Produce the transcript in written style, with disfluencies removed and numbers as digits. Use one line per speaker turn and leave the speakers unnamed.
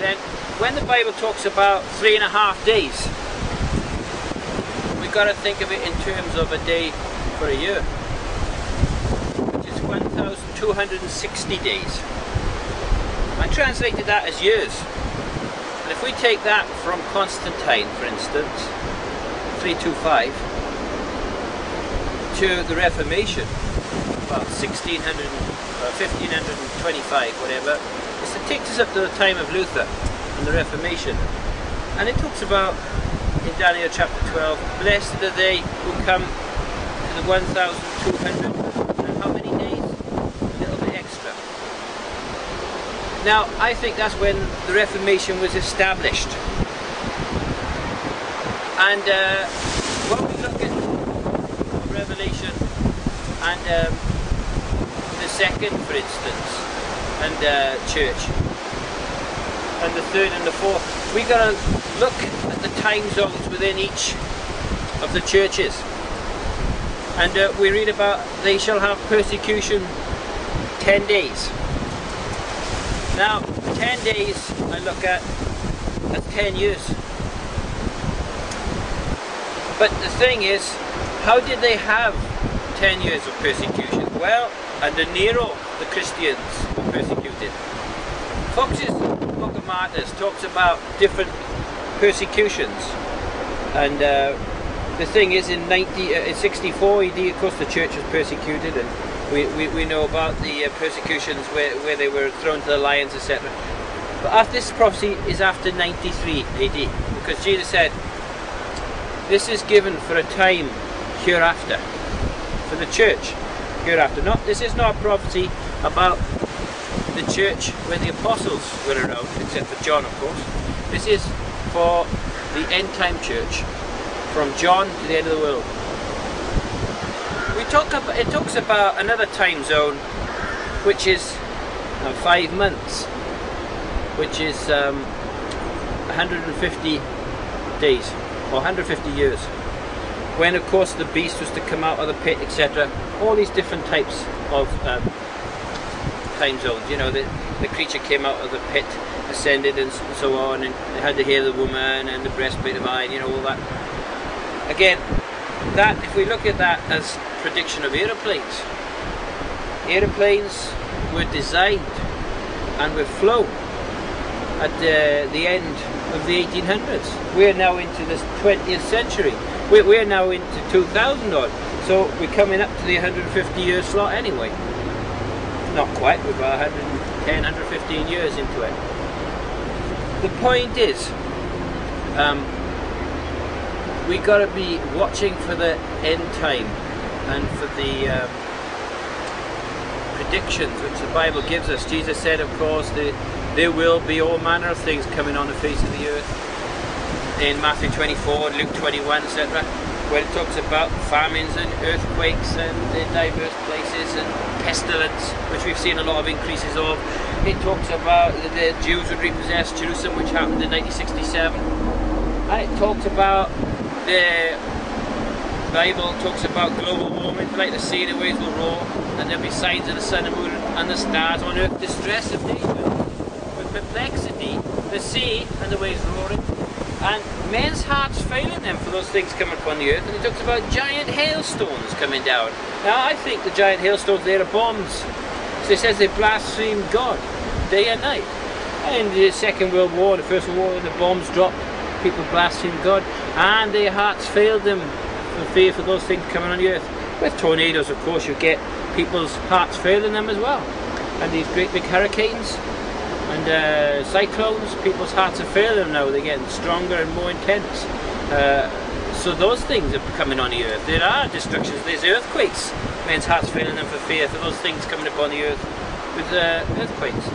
then when the Bible talks about 3.5 days, we've got to think of it in terms of a day for a year, which is 1,260 days. I translated that as years. And if we take that from Constantine, for instance, 325, to the Reformation, about 1600, 1525, whatever, it takes us up to the time of Luther and the Reformation. And it talks about, in Daniel chapter 12, blessed are they who come to the 1,200, and how many days? A little bit extra. Now, I think that's when the Reformation was established. And when we look at Revelation and the second, for instance, and church, and the third and the fourth, we've got to look at the time zones within each of the churches. And we read about they shall have persecution 10 days. Now, 10 days I look at as 10 years. But the thing is, how did they have 10 years of persecution? Well, under Nero, the Christians were persecuted. Fox's Book of Martyrs talks about different persecutions. And the thing is, in 64 AD, of course, the church was persecuted, and we know about the persecutions where they were thrown to the lions, etc. But after this prophecy is after 93 AD, because Jesus said, this is given for a time hereafter, for the church hereafter. This is not a prophecy about the church when the apostles were around, except for John, of course. This is for the end time church, from John to the end of the world. It talks about another time zone, which is 5 months, which is 150 days, or 150 years, when of course the beast was to come out of the pit, etc. All these different types of time zones. You know, the creature came out of the pit, ascended, and so on, and they had the hair of the woman and the breastplate of iron, you know, all that. Again, that, if we look at that as prediction of aeroplanes, aeroplanes were designed and were flown at the end of the 1800s. We're now into this 20th century. We're now into 2000 odd. So we're coming up to the 150 year slot anyway. Not quite, we're about 110, 115 years into it. The point is, we got to be watching for the end time and for the predictions which the Bible gives us. Jesus said, of course, there will be all manner of things coming on the face of the earth in Matthew 24, Luke 21, etc., where it talks about famines and earthquakes and diverse places and pestilence, which we've seen a lot of increases of. It talks about the Jews would repossess Jerusalem, which happened in 1967. And it talks about, the Bible talks about global warming, like the sea, the waves will roar, and there'll be signs of the sun and moon and the stars on earth, distress of nations, with perplexity, the sea and the waves roaring, and men's hearts failing them for those things coming upon the earth. And he talks about giant hailstones coming down. Now I think the giant hailstones, they are bombs. So it says they blaspheme God day and night. And in the Second World War, the First World War, when the bombs dropped, people blasphemed God, and their hearts failed them for fear for those things coming on the earth. With tornadoes, of course, you get people's hearts failing them as well. And these great big hurricanes and cyclones, people's hearts are failing them now. They're getting stronger and more intense. So those things are coming on the earth. There are destructions, there's earthquakes. Men's hearts failing them for fear for those things coming upon the earth with earthquakes.